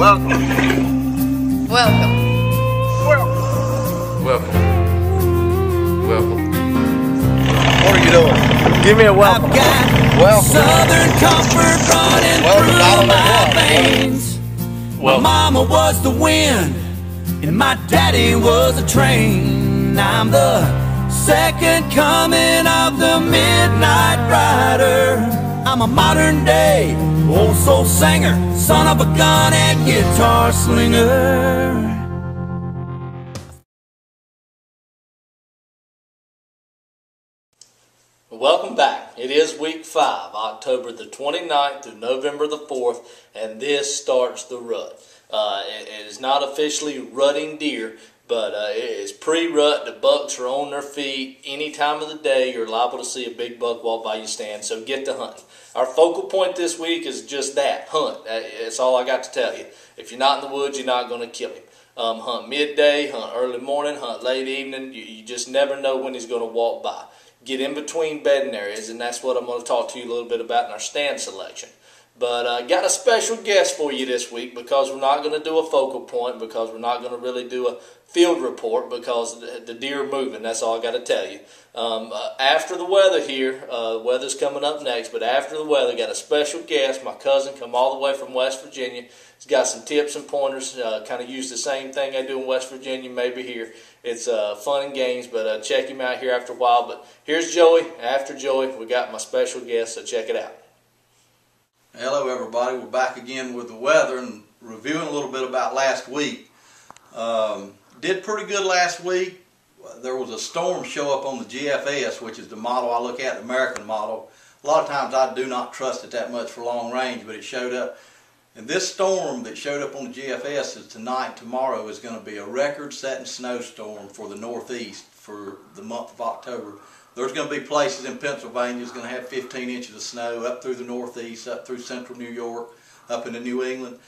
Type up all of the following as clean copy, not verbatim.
Welcome. Welcome. Welcome. Welcome. What are you doing? Give me a welcome. I've got Welcome. Southern comfort running through my veins. My mama was the wind, and my daddy was a train. I'm the second coming of the midnight rider. I'm a modern day old soul singer, son of a gun and guitar slinger. Welcome back. It is week 5, October the 29th through November the 4th, and this starts the rut. It is not officially rutting deer, but it is pre-rut. The bucks are on their feet. Any time of the day, you're liable to see a big buck walk by your stand, so get to hunting. Our focal point this week is just that, hunt. That's all I got to tell you. If you're not in the woods, you're not going to kill him. Hunt midday, hunt early morning, hunt late evening. You just never know when he's going to walk by. Get in between bedding areas, and that's what I'm going to talk to you a little bit about in our stand selection. But I got a special guest for you this week because we're not going to do a focal point, because we're not going to really do a field report because the deer are moving. That's all I got to tell you. After the weather here, weather's coming up next, but after the weather, got a special guest. My cousin come all the way from West Virginia. He's got some tips and pointers, kind of use the same thing I do in West Virginia, maybe here. It's fun and games, but check him out here after a while. But here's Joey. After Joey, we got my special guest, so check it out. Hello everybody, we're back again with the weather and reviewing a little bit about last week. Did pretty good last week. There was a storm show up on the GFS, which is the model I look at, the American model. A lot of times I do not trust it that much for long range, but it showed up. And this storm that showed up on the GFS is tonight and tomorrow is going to be a record-setting snowstorm for the Northeast for the month of October. There's going to be places in Pennsylvania that's going to have 15 inches of snow up through the Northeast, up through central New York, up into New England.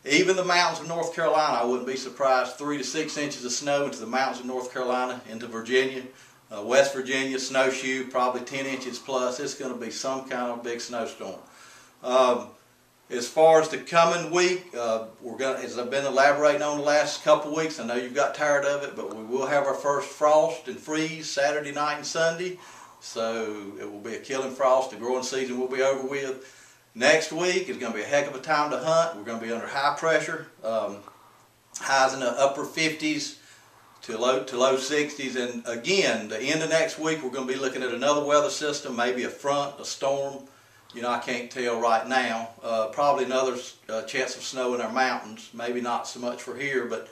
Even the mountains of North Carolina, I wouldn't be surprised, 3 to 6 inches of snow into the mountains of North Carolina, into Virginia, West Virginia, snowshoe, probably 10 inches plus. It's going to be some kind of big snowstorm. As far as the coming week, we're going to, as I've been elaborating on the last couple of weeks, I know you've got tired of it, but we will have our first frost and freeze Saturday night and Sunday. So it will be a killing frost. The growing season will be over with. Next week is going to be a heck of a time to hunt. We're going to be under high pressure, highs in the upper 50s to low 60s. And again, the end of next week, we're going to be looking at another weather system, maybe a front, a storm. You know, I can't tell right now. Probably another chance of snow in our mountains. Maybe not so much for here, but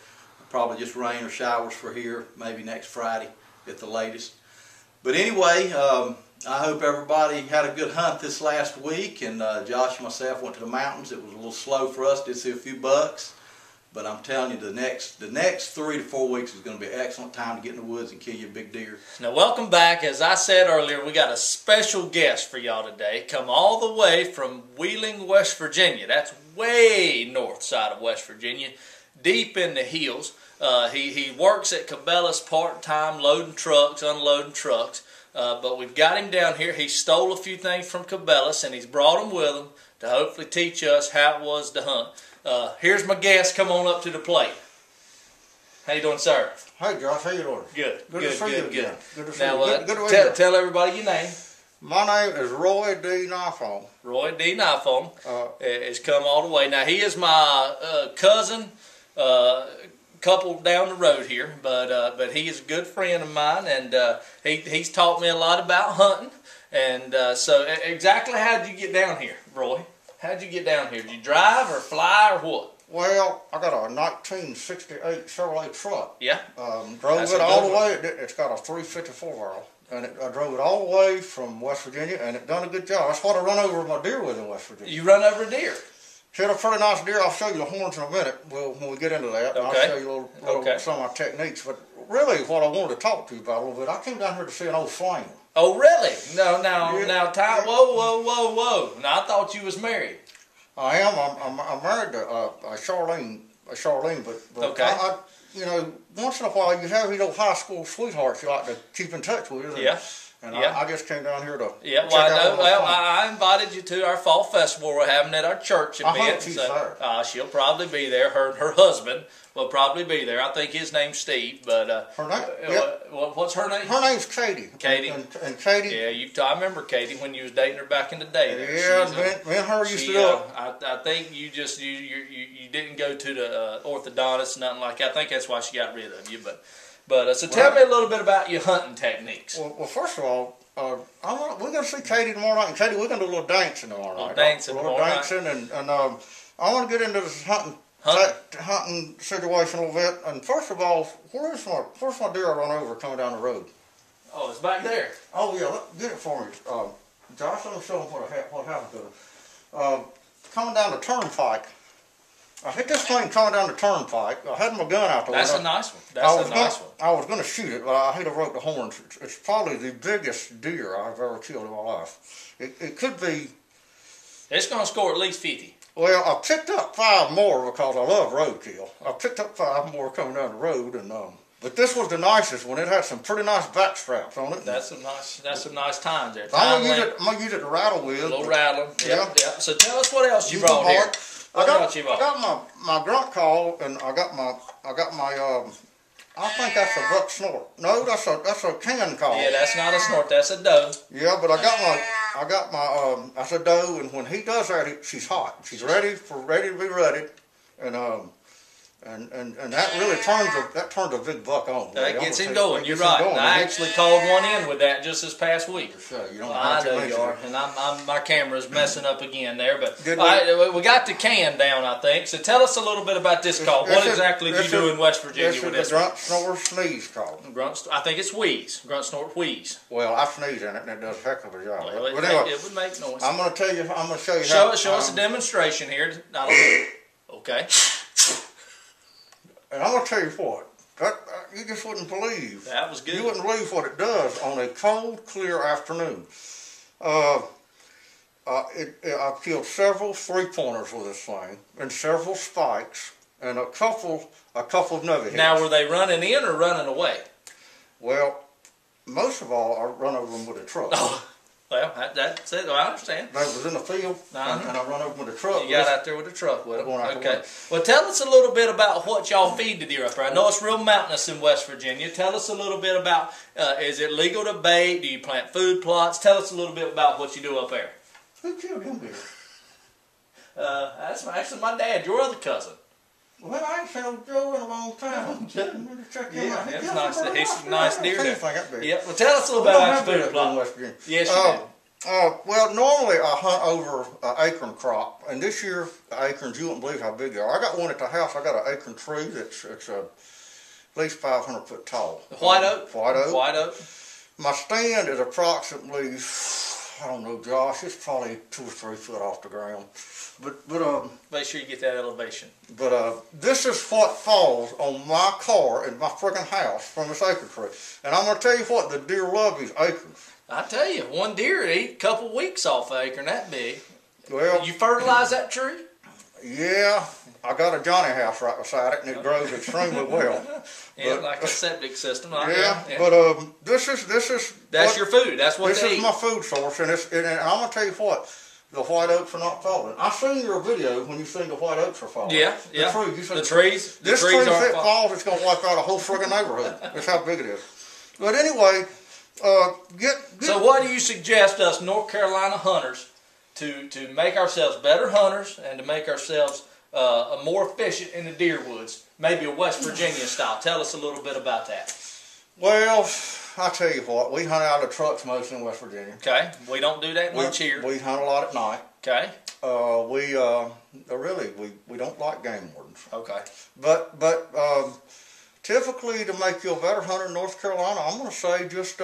probably just rain or showers for here, maybe next Friday at the latest. But anyway, I hope everybody had a good hunt this last week, and Josh and myself went to the mountains. It was a little slow for us, did see a few bucks, but I'm telling you, the next 3 to 4 weeks is going to be an excellent time to get in the woods and kill you a big deer. Now, welcome back. As I said earlier, we got a special guest for y'all today. Come all the way from Wheeling, West Virginia. That's way north side of West Virginia, deep in the hills. He works at Cabela's part-time, loading trucks, unloading trucks. But we've got him down here. He stole a few things from Cabela's, and he's brought them with him to hopefully teach us how it was to hunt. Here's my guest. Come on up to the plate. How you doing, sir? Hey, Josh. How you doing? Good. Good to see you again. Good to see you. Now, Good to be here. tell everybody your name. My name is Roy D. Knifon. Roy D. Knifon has come all the way. Now, he is my cousin, couple down the road here, but he is a good friend of mine, and he's taught me a lot about hunting. And so, exactly how did you get down here, Roy? How did you get down here? Did you drive or fly or what? Well, I got a 1968 Chevrolet truck. Yeah. Drove it all the way. It's got a 354 barrel, and I drove it all the way from West Virginia, and it done a good job. That's what I run over my deer with in West Virginia. You run over a deer? Hit a pretty nice deer. I'll show you the horns in a minute. When we get into that, okay. I'll show you a little some of my techniques. But really, what I wanted to talk to you about a little bit, I came down here to see an old flame. Oh, really? Now, Ty, whoa. Now, I thought you was married. I am. I'm married to Charlene, but okay. I, you know, once in a while you have these old high school sweethearts you like to keep in touch with. Yeah. And Yeah. I just came down here to Yeah, check well, I out know. all the Well, fun. I invited you to our fall festival we're having at our church in I hope Benton. she's there. She'll probably be there. Her husband will probably be there. I think his name's Steve, but Her name? Yep. what's her name? Her name's Katie. Katie. And Katie. Yeah, I remember Katie when you was dating her back in the day. There. Yeah, She's me and her used to she, do it. I think you just you didn't go to the orthodontist, nothing like that. I think that's why she got rid of you. But so tell me a little bit about your hunting techniques. Well, first of all, we're going to see Katie tomorrow night. And Katie, we're going to do a little dancing tomorrow night. Dancing a little tomorrow dancing, night. and I want to get into this hunting situation a little bit. And first of all, where's my deer I run over coming down the road? Oh, it's back there. Oh yeah, get it for me, Josh. Let me show them what happened to them. Coming down the turnpike. I hit this thing coming down the turnpike. I had my gun out the window. That's a nice one. That's a nice one. I was going to shoot it, but I hate to broke the horns. It's probably the biggest deer I've ever killed in my life. It could be. It's going to score at least 50. Well, I picked up 5 more because I love roadkill. I picked up 5 more coming down the road, and but this was the nicest one. It had some pretty nice back straps on it. That's some nice times there. I'm gonna use it to rattle with. A little rattling. Yeah. Yeah. So tell us what else you brought here. I got my grunt call, and I got my I think that's a buck snort. No, that's a can call. Yeah, that's not a snort. That's a doe. Yeah, but I got my that's a doe, and when he does that, she's hot. She's ready to be rutted, and that really turns a big buck on. That gets him going. You're right. I actually called one in with that just this past week. Sure, you don't I know you are, and my camera's messing up again there. But we got the can down, I think. So tell us a little bit about this call. What exactly do you do in West Virginia with this? This is the grunt, snort, sneeze call. I think it's wheeze. Grunt, snort, wheeze. Well, I sneeze in it, and it does a heck of a job. Well, but anyway, it would make noise. I'm going to tell you. I'm going to show you. Show us a demonstration here. Okay. And I'm going to tell you what. You just wouldn't believe. That was good. You wouldn't believe what it does on a cold, clear afternoon. I've killed several 3-pointers with this thing, and several spikes, and a couple of nugget heads. Now, were they running in or running away? Well, most of all, I run over them with a truck. Oh, well, that's it. I understand. They was in the field, and I run over them with a truck. You got out there with a truck with them. Okay. Way. Well, tell us a little bit about what y'all feed the deer up there. I know it's real mountainous in West Virginia. Tell us a little bit about, is it legal to bait? Do you plant food plots? Tell us a little bit about what you do up there. Who killed him here? That's actually my dad, your other cousin. Well, I ain't seen Joe in a long time. Check him out. It's nice. He's a nice deer there. Yeah. Well, tell us a little bit about your food plot. West Virginia. Yes, you do. Well, normally I hunt over an acorn crop, and this year the acorns, you wouldn't believe how big they are. I got one at the house. I got an acorn tree that's at least 500 foot tall. White oak. White oak. White oak. My stand is approximately, I don't know, Josh. It's probably 2 or 3 foot off the ground. But make sure you get that elevation. But this is what falls on my car in my friggin' house from this acorn tree. And I'm gonna tell you what, the deer love these acorns. I tell you, one deer eat a couple weeks off an acorn that big. Well, you fertilize that tree? Yeah, I got a Johnny house right beside it, and it grows extremely well. Yeah, like a septic system. Yeah, but this is that's your food. That's what this they is eat. my food source, and I'm gonna tell you what. The white oaks are not falling. I seen your video when you seen the white oaks are falling. Yeah. The trees. This tree, if it falls, it's going to wipe out a whole friggin' neighborhood. That's how big it is. But anyway, So what do you suggest us North Carolina hunters to make ourselves better hunters and to make ourselves more efficient in the deer woods? Maybe a West Virginia style. Tell us a little bit about that. Well, I tell you what, we hunt out of trucks mostly in West Virginia. Okay, we don't do that much here. We hunt a lot at night. Okay. We don't like game wardens. Okay. But typically to make you a better hunter in North Carolina, I'm going to say just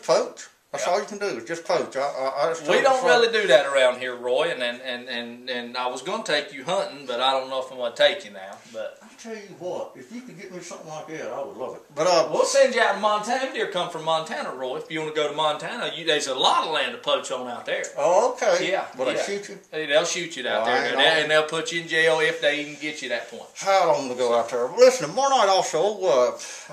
poach. That's all you can do is just poach. We don't really do that around here, Roy, and I was going to take you hunting, but I don't know if I'm going to take you now. But tell you what, if you could get me something like that, I would love it. But we'll send you out to Montana. Deer come from Montana, Roy. If you want to go to Montana, there's a lot of land to poach on out there. Oh, okay. Yeah. Will yeah. they shoot you? They'll shoot you out there, and they'll put you in jail if they even get you that point. How long to go out there? Well, listen, tomorrow night also,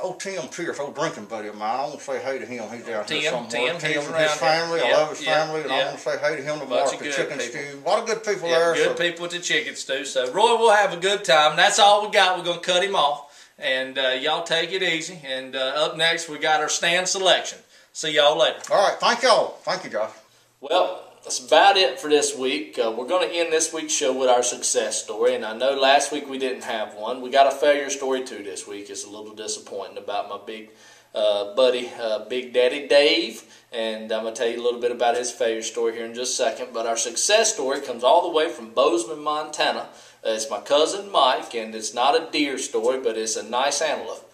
old Tim Pierce, old drinking buddy of mine, I want to say hey to him. He's out here somewhere. Tim and his family. I love his family, and I want to say hey to him tomorrow at the chicken stew. A lot of good people there. Good people at the chicken stew. So, Roy, we'll have a good time. That's all we got. We're going to cut him off. And y'all take it easy. And up next, we got our stand selection. See y'all later. All right. Thank y'all. Thank you, Josh. Well, that's about it for this week. We're going to end this week's show with our success story. And I know last week we didn't have one. We got a failure story, too, this week. It's a little disappointing about my big buddy, Big Daddy Dave. And I'm going to tell you a little bit about his failure story here in just a second. But our success story comes all the way from Bozeman, Montana. It's my cousin Mike, and it's not a deer story, but it's a nice antelope.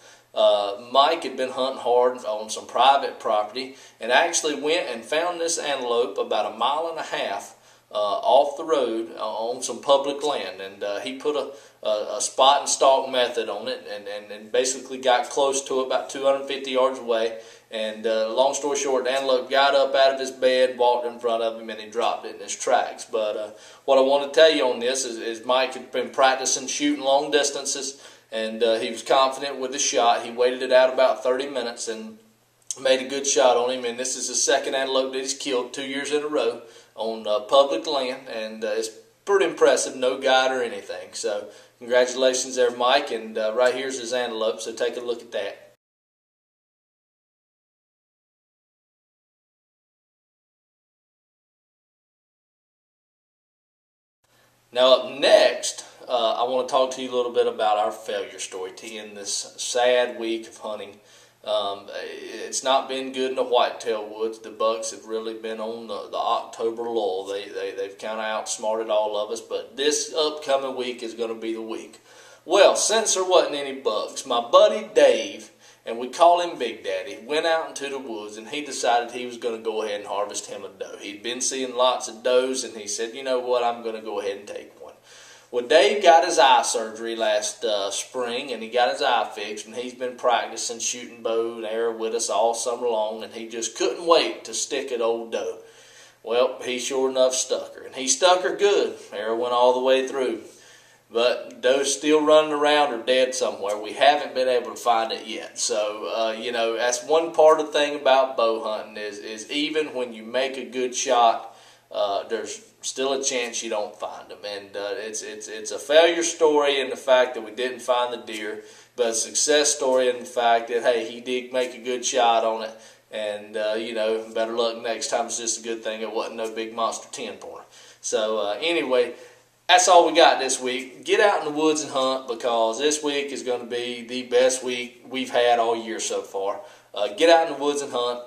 Mike had been hunting hard on some private property and actually went and found this antelope about 1.5 miles off the road on some public land. And he put a spot and stalk method on it and basically got close to it, about 250 yards away. And long story short, the antelope got up out of his bed, walked in front of him, and he dropped it in his tracks. But what I want to tell you on this is Mike had been practicing shooting long distances, and he was confident with the shot. He waited it out about 30 minutes and made a good shot on him. And this is the second antelope that he's killed 2 years in a row on public land, and it's pretty impressive, no guide or anything. So congratulations there, Mike, and right here's his antelope, so take a look at that. Now up next, I want to talk to you a little bit about our failure story to end this sad week of hunting. It's not been good in the whitetail woods. The bucks have really been on the October lull. They've kind of outsmarted all of us, but this upcoming week is going to be the week. Well, since there wasn't any bucks, my buddy Dave, and we call him Big Daddy, went out into the woods and he decided he was going to go ahead and harvest him a doe. He'd been seeing lots of does and he said, you know what, I'm going to go ahead and take one. Well, Dave got his eye surgery last spring, and he got his eye fixed, and he's been practicing shooting bow and arrow with us all summer long, and he just couldn't wait to stick at old doe. Well, he sure enough stuck her, and he stuck her good. Arrow went all the way through. But doe's still running around or dead somewhere. We haven't been able to find it yet. So, you know, that's one part of the thing about bow hunting is even when you make a good shot, there's still a chance you don't find them. And it's a failure story in the fact that we didn't find the deer, but a success story in the fact that, hey, he did make a good shot on it. And, you know, better luck next time. It's just a good thing it wasn't no big monster 10-pointer. So, anyway, that's all we got this week. Get out in the woods and hunt, because this week is going to be the best week we've had all year so far. Get out in the woods and hunt.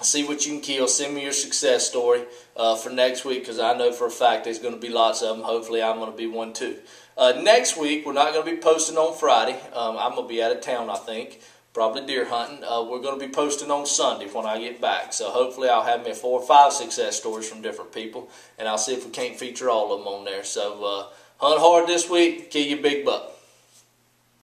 See what you can kill. Send me your success story for next week, because I know for a fact there's going to be lots of them. Hopefully I'm going to be one too. Next week we're not going to be posting on Friday. I'm going to be out of town, I think. Probably deer hunting. We're going to be posting on Sunday when I get back. So hopefully I'll have me 4 or 5 success stories from different people, and I'll see if we can't feature all of them on there. So hunt hard this week. Kill your big buck.